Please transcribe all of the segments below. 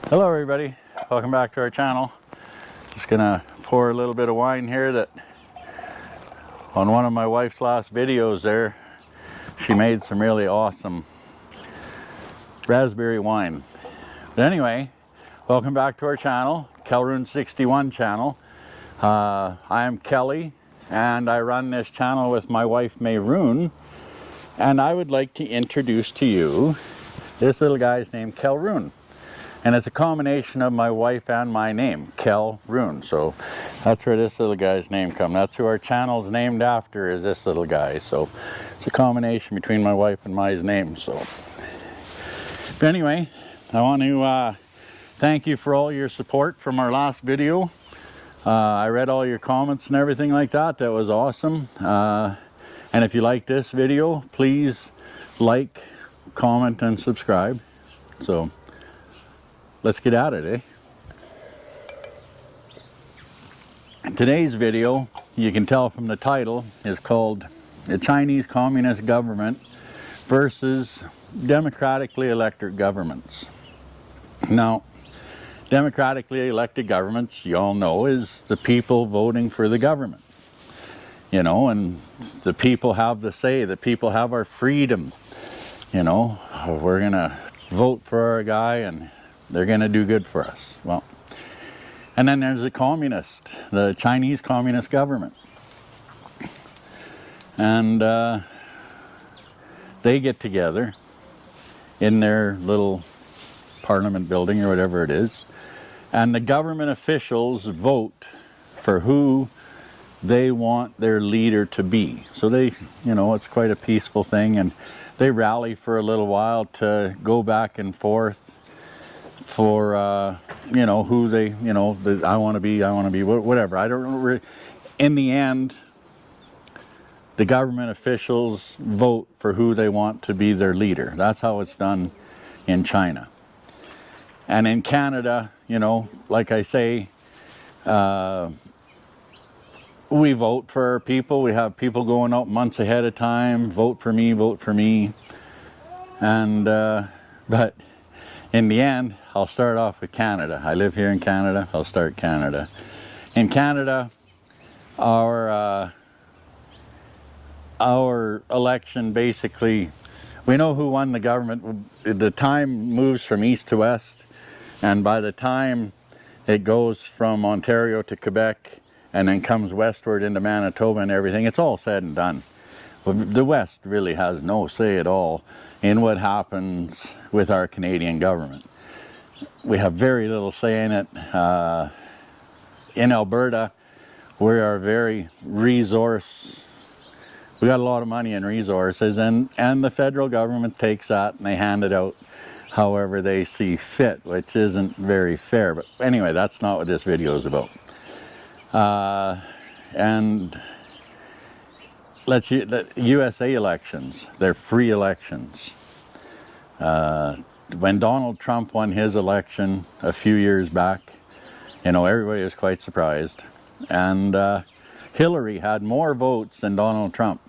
Hello everybody, welcome back to our channel. Just gonna pour a little bit of wine here that on one of my wife's last videos there, she made some really awesome raspberry wine. But anyway, welcome back to our channel, Kelroon61 channel. I am Kelly and I run this channel with my wife Mayroon, and I would like to introduce to you this little guy's named Kelroon. And it's a combination of my wife and my name, Kelroon. So that's where this little guy's name comes. That's who our channel's named after, is this little guy. So it's a combination between my wife and my name. So, but anyway, I want to thank you for all your support from our last video. I read all your comments and everything like that. That was awesome. And if you like this video, please like, comment, and subscribe. So let's get at it, Today's video, you can tell from the title, is called The Chinese Communist Government versus Democratically Elected Governments. Now, democratically elected governments, you all know, is the people voting for the government. You know, and the people have the say, the people have our freedom. You know, we're gonna vote for our guy and they're going to do good for us. Well, and then there's the communist, the Chinese Communist government. And they get together in their little parliament building or whatever it is. And the government officials vote for who they want their leader to be. So they, you know, it's quite a peaceful thing. And they rally for a little while to go back and forth for you know, who they, you know, I want to be, whatever. I don't really, in the end, the government officials vote for who they want to be their leader. That's how it's done in China. And in Canada, you know, like I say, we vote for our people. We have people going out months ahead of time, vote for me, vote for me. And but in the end, I'll start off with Canada. I live here in Canada. I'll start Canada. In Canada, our election, basically, we know who won the government. The time moves from east to west, and by the time it goes from Ontario to Quebec and then comes westward into Manitoba and everything, it's all said and done. The West really has no say at all in what happens with our Canadian government. We have very little say in it. In Alberta, we are very we got a lot of money in resources, and the federal government takes that and they hand it out however they see fit, which isn't very fair. But anyway, that's not what this video is about. And the USA elections, they're free elections. When Donald Trump won his election a few years back, you know, everybody was quite surprised. And Hillary had more votes than Donald Trump.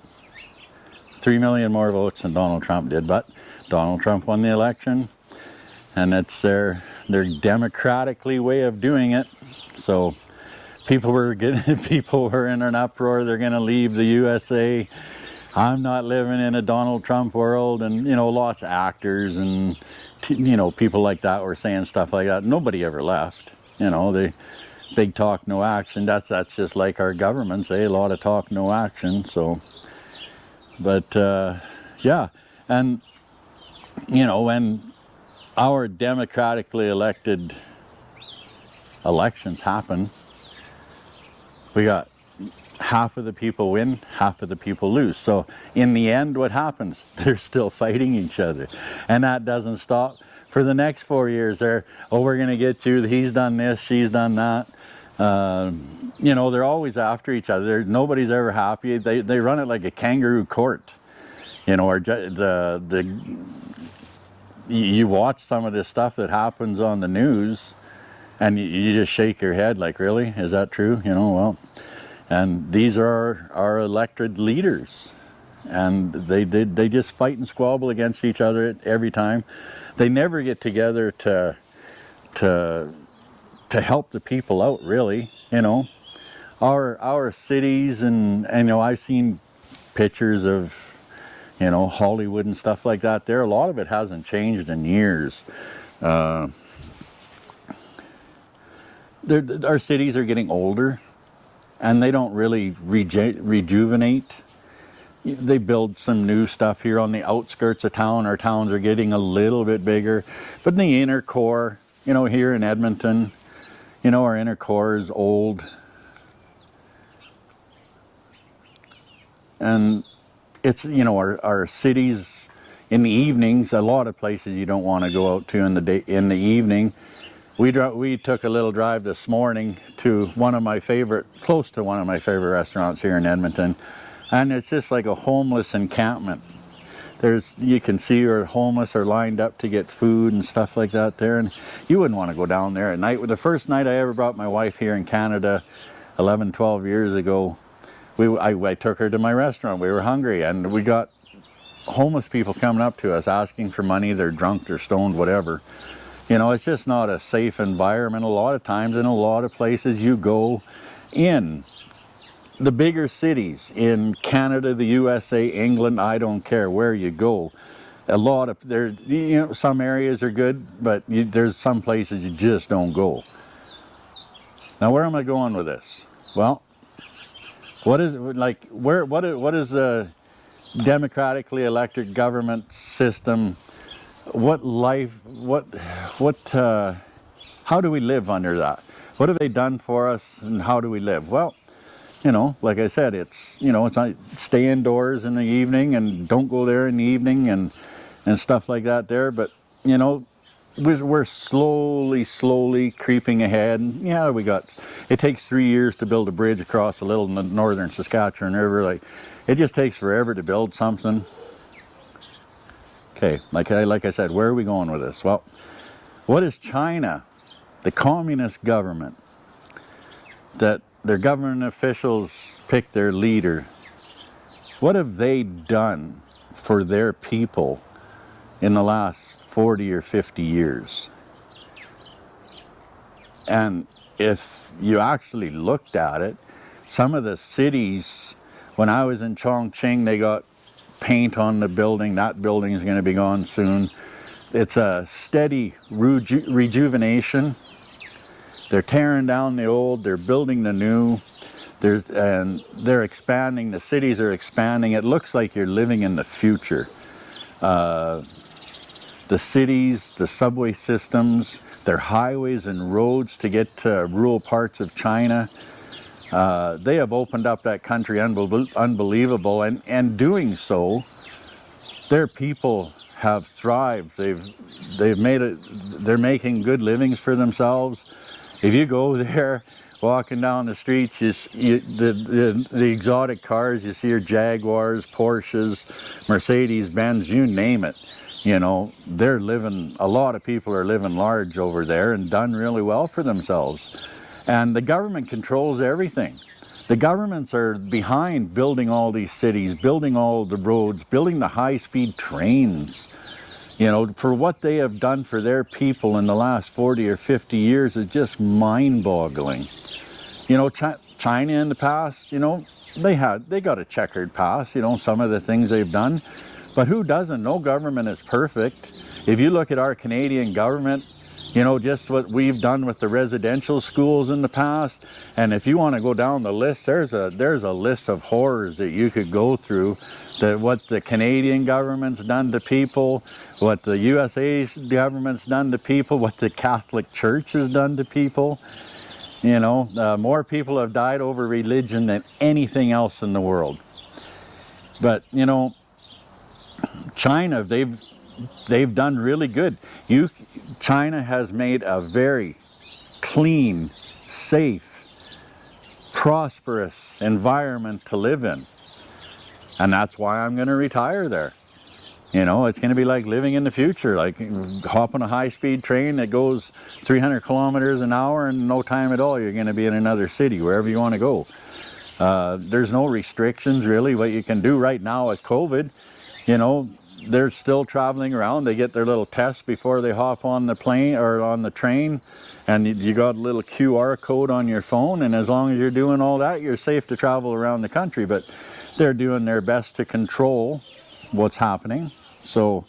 3 million more votes than Donald Trump did, but Donald Trump won the election, and it's their democratically way of doing it. So people were in an uproar. They're going to leave the USA. I'm not living in a Donald Trump world. And, you know, lots of actors and, you know, people like that were saying stuff like that. Nobody ever left. You know, the big talk, no action. That's just like our governments, a lot of talk, no action. So, but yeah. And, you know, when our democratically elected elections happen, we got half of the people win, half of the people lose. So in the end, what happens? They're still fighting each other. And that doesn't stop for the next 4 years. They're, oh, we're going to get you. He's done this, she's done that. You know, they're always after each other. Nobody's ever happy. They run it like a kangaroo court. You know, or you watch some of this stuff that happens on the news and you just shake your head like, really? Is that true? You know, well, and these are our elected leaders, and they just fight and squabble against each other every time. They never get together to to help the people out, really. You know, our cities, and you know, I've seen pictures of, you know, Hollywood and stuff like that there. A lot of it hasn't changed in years. Our cities are getting older, and they don't really rejuvenate. They build some new stuff here on the outskirts of town. Our towns are getting a little bit bigger, but in the inner core, you know, here in Edmonton, you know, our inner core is old. And it's, you know, our cities in the evenings, a lot of places you don't want to go out to in the evening. We took a little drive this morning to close to one of my favorite restaurants here in Edmonton, and it's just like a homeless encampment. You can see where homeless are lined up to get food and stuff like that there, and you wouldn't want to go down there at night. The first night I ever brought my wife here in Canada 11, 12 years ago, I took her to my restaurant. We were hungry, and we got homeless people coming up to us asking for money. They're drunk, they're stoned, whatever. You know, it's just not a safe environment a lot of times. In a lot of places you go in the bigger cities in Canada, the USA, England, I don't care where you go. You know, some areas are good, but there's some places you just don't go. Now, where am I going with this? Well, what is a democratically elected government system? How do we live under that? What have they done for us, and how do we live? Well, you know, like I said, it's not stay indoors in the evening and don't go there in the evening and stuff like that there. But, you know, we're slowly creeping ahead. And yeah, it takes 3 years to build a bridge across the little northern Saskatchewan River. Like, it just takes forever to build something. Okay, like I said, where are we going with this? Well, what is China, the communist government, that their government officials pick their leader? What have they done for their people in the last 40 or 50 years? And if you actually looked at it, some of the cities, when I was in Chongqing, they got paint on the building. That building is going to be gone soon. It's a steady rejuvenation. They're tearing down the old, they're building the new, they're expanding, the cities are expanding. It looks like you're living in the future. The cities, the subway systems, their highways and roads to get to rural parts of China, they have opened up that country unbelievable, and doing so, their people have thrived. They're making good livings for themselves. If you go there, walking down the streets, the exotic cars, you see your Jaguars, Porsches, Mercedes-Benz, you name it. You know, a lot of people are living large over there and done really well for themselves. And the government controls everything. The governments are behind building all these cities, building all the roads, building the high-speed trains. You know, for what they have done for their people in the last 40 or 50 years is just mind-boggling. You know, China in the past, you know, they got a checkered past, you know, some of the things they've done. But who doesn't? No government is perfect. If you look at our Canadian government, you know, just what we've done with the residential schools in the past, and if you want to go down the list, there's a list of horrors that you could go through. What the Canadian government's done to people, what the USA government's done to people, what the Catholic Church has done to people. You know, more people have died over religion than anything else in the world. But, you know, China, they've done really good. China has made a very clean, safe, prosperous environment to live in. And that's why I'm going to retire there. You know, it's going to be like living in the future, like hop on a high-speed train that goes 300 kilometers an hour, and in no time at all you're going to be in another city, wherever you want to go. There's no restrictions, really. What you can do right now with COVID, you know, they're still traveling around. They get their little tests before they hop on the plane or on the train, and you got a little QR code on your phone, and as long as you're doing all that, you're safe to travel around the country. But they're doing their best to control what's happening. So,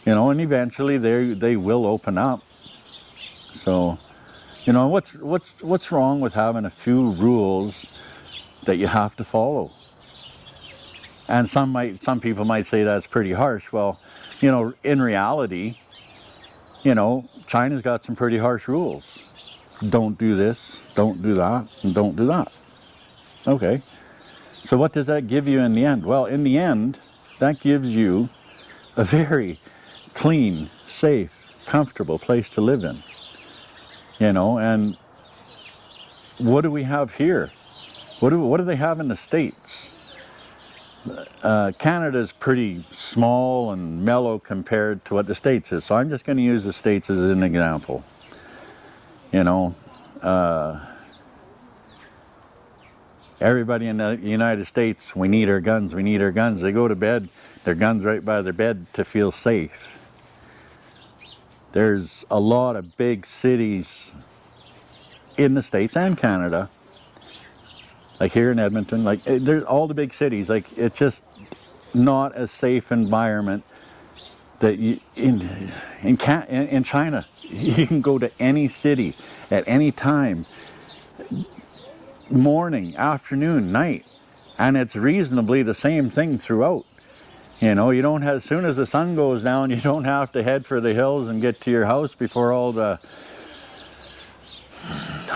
you know, and eventually they will open up. So, you know, what's wrong with having a few rules that you have to follow? And some people might say that's pretty harsh. Well, you know, in reality, you know, China's got some pretty harsh rules. Don't do this, don't do that, and don't do that. Okay. So what does that give you in the end? Well, in the end, that gives you a very clean, safe, comfortable place to live in. You know, and what do we have here? What do they have in the States? Canada's pretty small and mellow compared to what the States is. So I'm just going to use the States as an example. You know, everybody in the United States, we need our guns, we need our guns. They go to bed, their guns right by their bed to feel safe. There's a lot of big cities in the States and Canada, like here in Edmonton, like there's all the big cities, like it's just not a safe environment that you, in China, you can go to any city at any time, morning, afternoon, night, and it's reasonably the same thing throughout. You know, you don't have, as soon as the sun goes down, you don't have to head for the hills and get to your house before all the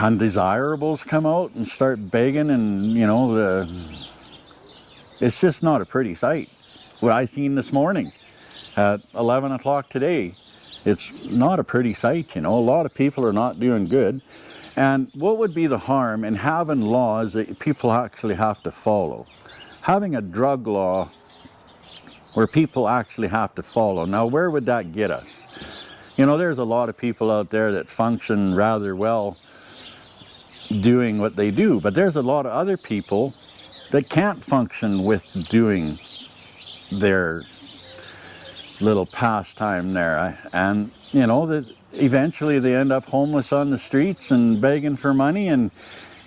undesirables come out and start begging, and you know, it's just not a pretty sight. What I seen this morning at 11 o'clock today, it's not a pretty sight. You know, a lot of people are not doing good. And what would be the harm in having laws that people actually have to follow? Having a drug law where people actually have to follow. Now, where would that get us? You know, there's a lot of people out there that function rather well doing what they do, but there's a lot of other people that can't function with doing their little pastime there, and you know that eventually they end up homeless on the streets and begging for money, and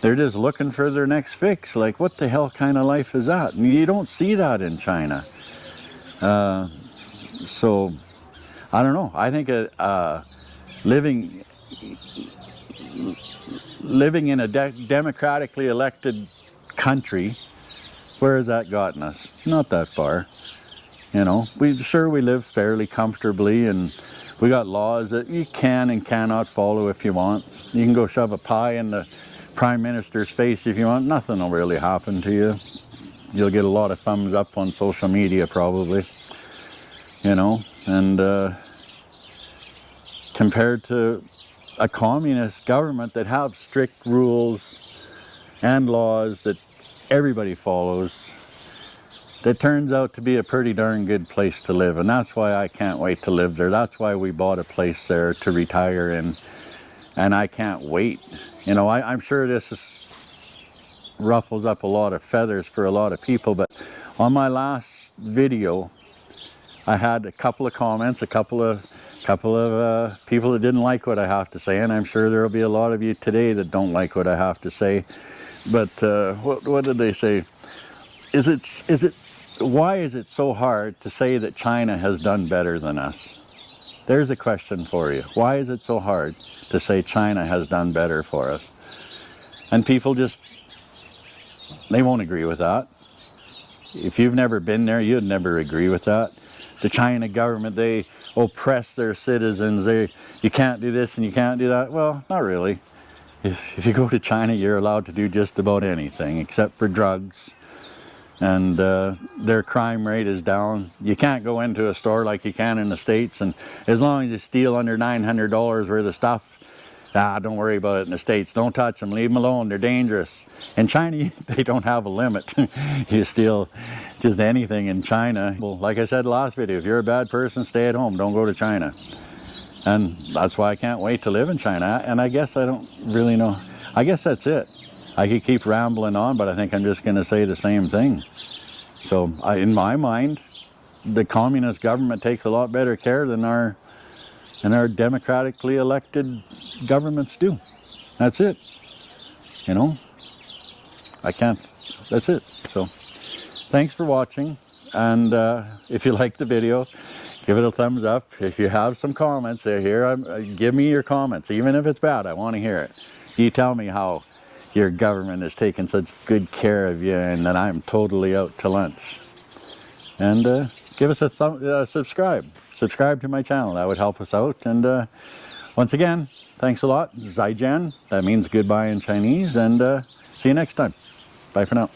they're just looking for their next fix. Like, what the hell kind of life is that? And you don't see that in China. So I don't know. I think living in a democratically elected country, where has that gotten us? Not that far. You know, we live fairly comfortably, and we got laws that you can and cannot follow if you want. You can go shove a pie in the Prime Minister's face if you want. Nothing will really happen to you. You'll get a lot of thumbs up on social media probably. You know, and compared to a communist government that have strict rules and laws that everybody follows, that turns out to be a pretty darn good place to live. And that's why I can't wait to live there. That's why we bought a place there to retire in, and I can't wait. You know, I'm sure ruffles up a lot of feathers for a lot of people, but on my last video I had a couple of comments, a couple of people that didn't like what I have to say, and I'm sure there will be a lot of you today that don't like what I have to say. But what did they say? Why is it so hard to say that China has done better than us? There's a question for you. Why is it so hard to say China has done better for us? And people they won't agree with that. If you've never been there, you'd never agree with that. The China government, they oppress their citizens. You can't do this and you can't do that. Well, not really. If you go to China, you're allowed to do just about anything except for drugs. And their crime rate is down. You can't go into a store like you can in the States, and as long as you steal under $900 worth of stuff, don't worry about it in the States. Don't touch them, leave them alone, they're dangerous. In China, they don't have a limit. You steal just anything in China. Well, like I said last video, if you're a bad person, stay at home, don't go to China. And that's why I can't wait to live in China. And I guess I don't really know. I guess that's it. I could keep rambling on, but I think I'm just going to say the same thing. So in my mind, the communist government takes a lot better care than our democratically elected governments do. That's it. You know, I can't, that's it. So thanks for watching, and if you like the video, give it a thumbs up. If you have some comments here, give me your comments, even if it's bad. I want to hear it. You tell me how your government is taking such good care of you and that I'm totally out to lunch. And give us a subscribe to my channel. That would help us out. And once again, thanks a lot. Zaijian, that means goodbye in Chinese, and see you next time. Bye for now.